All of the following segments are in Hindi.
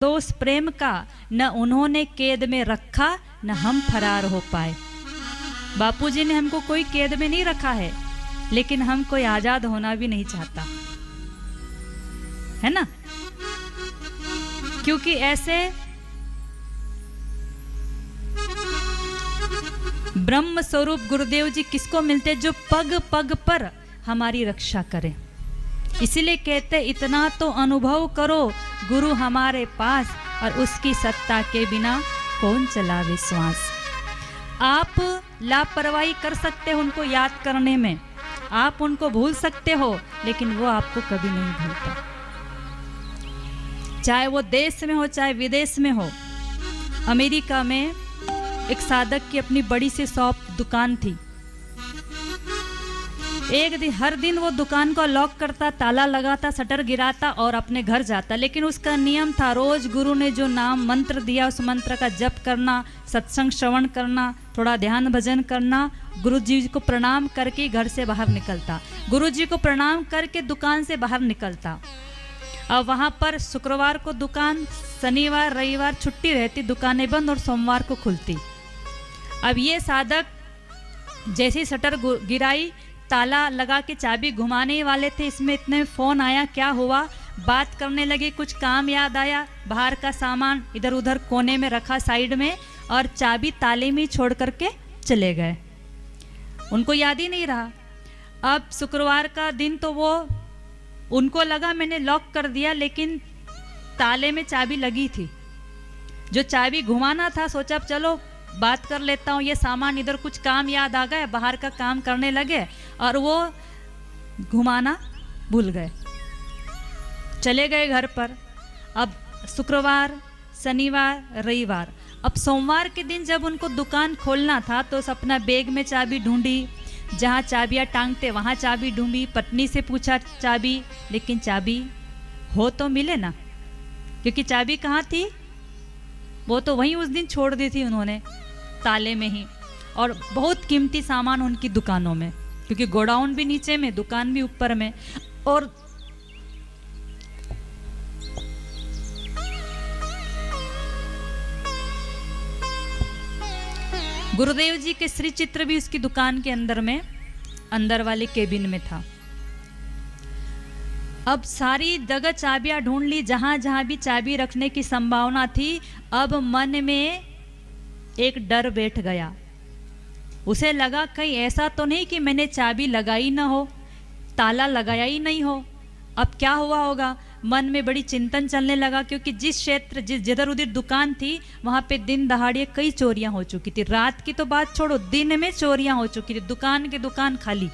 तो उस प्रेम का न उन्होंने कैद में रखा, न हम फरार हो पाए। बापूजी ने हमको कोई कैद में नहीं रखा है, लेकिन हम कोई आजाद होना भी नहीं चाहता, है ना। क्योंकि ऐसे ब्रह्म स्वरूप गुरुदेव जी किसको मिलते, जो पग पग पर हमारी रक्षा करे। इसीलिए कहते इतना तो अनुभव करो गुरु हमारे पास, और उसकी सत्ता के बिना कौन चलावे श्वास। आप लापरवाही कर सकते हो उनको याद करने में, आप उनको भूल सकते हो, लेकिन वो आपको कभी नहीं भूलता, चाहे वो देश में हो चाहे विदेश में हो। अमेरिका में एक साधक की अपनी बड़ी सी शॉप दुकान थी। एक दिन हर दिन वो दुकान को लॉक करता, ताला लगाता, शटर गिराता और अपने घर जाता। लेकिन उसका नियम था, रोज गुरु ने जो नाम मंत्र दिया उस मंत्र का जप करना, सत्संग श्रवण करना, थोड़ा ध्यान भजन करना, गुरु जी को प्रणाम करके घर से बाहर निकलता। गुरु जी को प्रणाम करके दुकान से बाहर निकलता। अब वहाँ पर शुक्रवार को दुकान, शनिवार रविवार छुट्टी रहती, दुकानें बंद, और सोमवार को खुलती। अब ये साधक जैसे शटर गिराई, ताला लगा के चाबी घुमाने वाले थे, इसमें इतने फ़ोन आया, क्या हुआ, बात करने लगे, कुछ काम याद आया, बाहर का सामान इधर उधर कोने में रखा साइड में, और चाबी ताले में छोड़ करके चले गए। उनको याद ही नहीं रहा। अब शुक्रवार का दिन तो वो, उनको लगा मैंने लॉक कर दिया, लेकिन ताले में चाबी लगी थी। जो चाबी घुमाना था, सोचा चलो बात कर लेता हूँ, ये सामान इधर कुछ काम याद आ गया, बाहर का काम करने लगे और वो घुमाना भूल गए, चले गए घर पर। अब शुक्रवार, शनिवार, रविवार, अब सोमवार के दिन जब उनको दुकान खोलना था तो अपना बैग में चाबी ढूंढी, जहाँ चाबियाँ टांगते वहाँ चाबी ढूंढी, पत्नी से पूछा चाबी, लेकिन चाबी हो तो मिले ना, क्योंकि चाबी कहाँ थी, वो तो वहीं उस दिन छोड़ दी थी उन्होंने, ताले में ही। और बहुत कीमती सामान उनकी दुकानों में, क्योंकि गोडाउन भी नीचे में, दुकान भी ऊपर में। और गुरुदेव जी के श्री चित्र भी उसकी दुकान के अंदर में, अंदर वाले केबिन में था। अब सारी जगह चाबियां ढूंढ ली, जहां जहां भी चाबी रखने की संभावना थी। अब मन में एक डर बैठ गया, उसे लगा कहीं ऐसा तो नहीं कि मैंने चाबी लगाई ना हो, ताला लगाया ही नहीं हो, अब क्या हुआ होगा। मन में बड़ी चिंतन चलने लगा, क्योंकि जिस क्षेत्र, जिधर उधर दुकान थी, वहाँ पे दिन दहाड़े कई चोरियां हो चुकी थी। रात की तो बात छोड़ो, दिन में चोरियां हो चुकी थी। दुकान की दुकान खाली,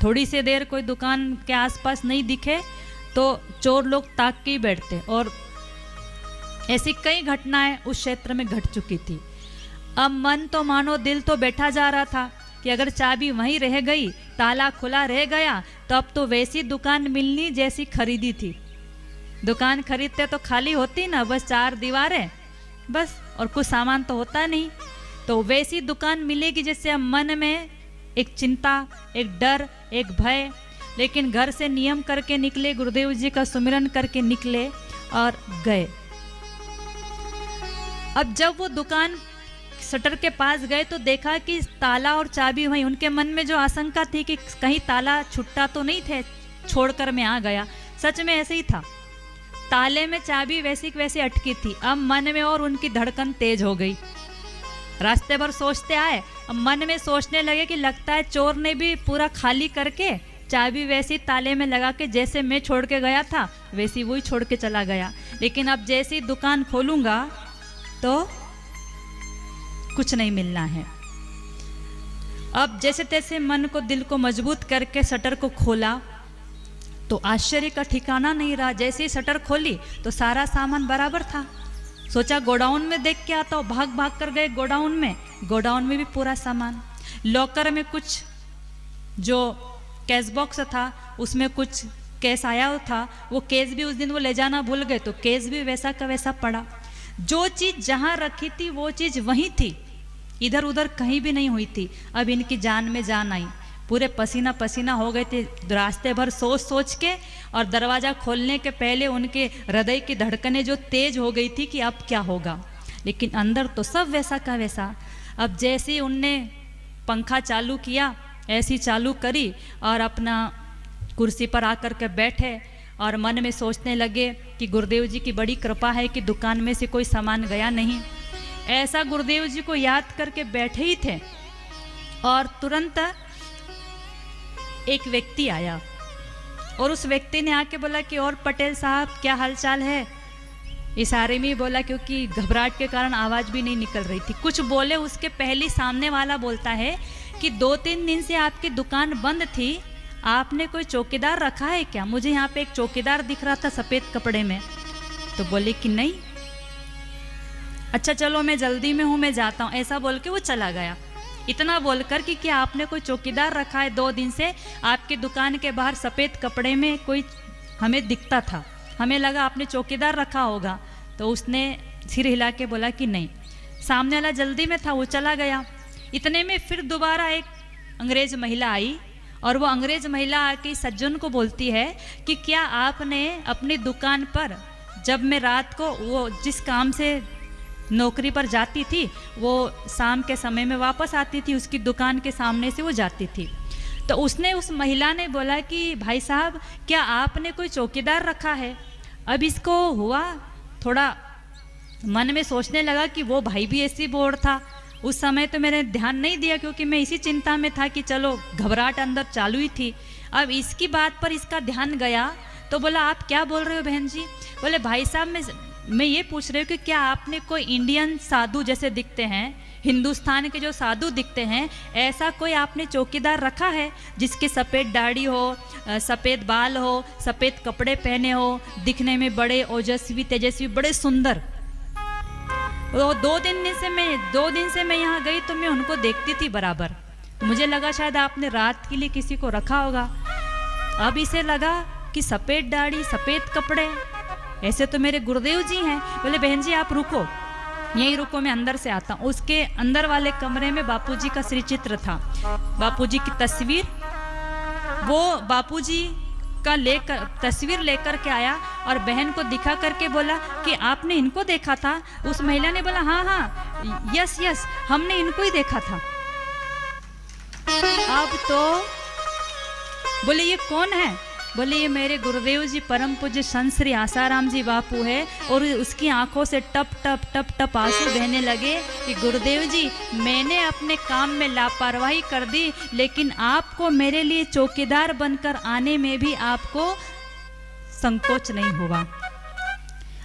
थोड़ी सी देर कोई दुकान के आसपास नहीं दिखे तो चोर लोग ताक के ही बैठते। और ऐसी कई घटनाएं उस क्षेत्र में घट चुकी थी। अब मन तो मानो दिल तो बैठा जा रहा था कि अगर चाबी वहीं रह गई, ताला खुला रह गया, तो अब तो वैसी दुकान मिलनी जैसी खरीदी थी। दुकान खरीदते तो खाली होती ना, बस चार दीवारें बस, और कुछ सामान तो होता नहीं। तो वैसी दुकान मिलेगी जैसे अब मन में एक चिंता, एक डर, एक भय। लेकिन घर से नियम करके निकले, गुरुदेव जी का सुमिरन करके निकले और गए। अब जब वो दुकान शटर के पास गए तो देखा कि ताला और चाबी वहीं। उनके मन में जो आशंका थी कि कहीं ताला छुट्टा तो नहीं थे, छोड़कर मैं आ गया, सच में ऐसे ही था। ताले में चाबी वैसी वैसी अटकी थी। अब मन में और उनकी धड़कन तेज हो गई। रास्ते भर सोचते आए, अब मन में सोचने लगे कि लगता है चोर ने भी पूरा खाली करके चाबी वैसी ताले में लगा के, जैसे मैं छोड़ के गया था वैसी वही छोड़ के चला गया। लेकिन अब जैसी दुकान खोलूंगा तो कुछ नहीं मिलना है। अब जैसे तैसे मन को, दिल को मजबूत करके शटर को खोला तो आश्चर्य का ठिकाना नहीं रहा। जैसे ही शटर खोली तो सारा सामान बराबर था। सोचा गोडाउन में देख के आता हूँ, भाग भाग कर गए गोडाउन में। गोडाउन में भी पूरा सामान। लॉकर में कुछ जो कैश बॉक्स था उसमें कुछ कैश आया था, वो केस भी उस दिन वो ले जाना भूल गए, तो केस भी वैसा का वैसा पड़ा। जो चीज़ जहाँ रखी थी वो चीज़ वहीं थी, इधर उधर कहीं भी नहीं हुई थी। अब इनकी जान में जान आई। पूरे पसीना पसीना हो गए थे रास्ते भर सोच सोच के, और दरवाज़ा खोलने के पहले उनके हृदय की धड़कनें जो तेज हो गई थी कि अब क्या होगा। लेकिन अंदर तो सब वैसा का वैसा। अब जैसे ही उनने पंखा चालू किया, ऐसी चालू करी और अपना कुर्सी पर आकर के बैठे और मन में सोचने लगे कि गुरुदेव जी की बड़ी कृपा है कि दुकान में से कोई सामान गया नहीं। ऐसा गुरुदेव जी को याद करके बैठे ही थे और तुरंत एक व्यक्ति आया और उस व्यक्ति ने आके बोला कि और पटेल साहब क्या हालचाल है। इशारे में ही बोला क्योंकि घबराहट के कारण आवाज़ भी नहीं निकल रही थी। कुछ बोले उसके पहले सामने वाला बोलता है कि 2-3 दिन से आपकी दुकान बंद थी, आपने कोई चौकीदार रखा है क्या? मुझे यहाँ पे एक चौकीदार दिख रहा था सफ़ेद कपड़े में। तो बोले कि नहीं। अच्छा चलो मैं जल्दी में हूँ, मैं जाता हूँ, ऐसा बोल के वो चला गया। इतना बोलकर कि क्या आपने कोई चौकीदार रखा है? 2 दिन से आपकी दुकान के बाहर सफ़ेद कपड़े में कोई हमें दिखता था, हमें लगा आपने चौकीदार रखा होगा। तो उसने सिर हिला के बोला कि नहीं। सामने वाला जल्दी में था, वो चला गया। इतने में फिर दोबारा एक अंग्रेज महिला आई और वो अंग्रेज महिला आके सज्जन को बोलती है कि क्या आपने अपनी दुकान पर, जब मैं रात को वो जिस काम से नौकरी पर जाती थी, वो शाम के समय में वापस आती थी, उसकी दुकान के सामने से वो जाती थी। तो उसने, उस महिला ने बोला कि भाई साहब क्या आपने कोई चौकीदार रखा है? अब इसको हुआ थोड़ा, मन में सोचने लगा कि वो भाई भी ऐसी बोर था। उस समय तो मैंने ध्यान नहीं दिया क्योंकि मैं इसी चिंता में था कि चलो घबराहट अंदर चालू ही थी। अब इसकी बात पर इसका ध्यान गया तो बोला आप क्या बोल रहे हो बहन जी? बोले भाई साहब मैं ये पूछ रही हूँ कि क्या आपने कोई इंडियन साधु जैसे दिखते हैं, हिंदुस्तान के जो साधु दिखते हैं, ऐसा कोई आपने चौकीदार रखा है जिसके सफ़ेद दाढ़ी हो, सफ़ेद बाल हो, सफ़ेद कपड़े पहने हो, दिखने में बड़े ओजस्वी तेजस्वी, बड़े सुंदर? वो 2 दिन से मैं यहाँ गई तो मैं उनको देखती थी बराबर। मुझे लगा शायद आपने रात के लिए किसी को रखा होगा। अब इसे लगा कि सफ़ेद दाढ़ी, सफ़ेद कपड़े, ऐसे तो मेरे गुरुदेव जी हैं। बोले बहन जी आप रुको, यहीं रुको, मैं अंदर से आता हूँ। उसके अंदर वाले कमरे में बापूजी का श्री चित्र था, बापूजी की तस्वीर। वो बापूजी का तस्वीर लेकर के आया और बहन को दिखा करके बोला कि आपने इनको देखा था? उस महिला ने बोला हाँ हाँ यस हमने इनको ही देखा था। अब तो बोले ये कौन है? बोले ये मेरे गुरुदेव जी परम पूज्य संत श्री आसाराम जी बापू है। और उसकी आंखों से टप टप टप टप आंसू बहने लगे कि गुरुदेव जी मैंने अपने काम में लापरवाही कर दी, लेकिन आपको मेरे लिए चौकीदार बनकर आने में भी आपको संकोच नहीं हुआ।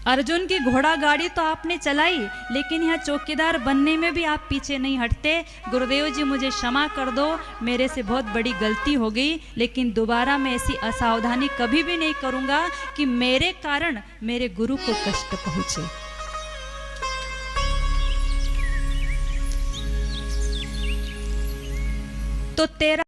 अर्जुन की घोड़ा गाड़ी तो आपने चलाई, लेकिन यहाँ चौकीदार बनने में भी आप पीछे नहीं हटते। गुरुदेव जी मुझे क्षमा कर दो, मेरे से बहुत बड़ी गलती हो गई, लेकिन दोबारा मैं ऐसी असावधानी कभी भी नहीं करूँगा कि मेरे कारण मेरे गुरु को कष्ट पहुँचे। तो तेरा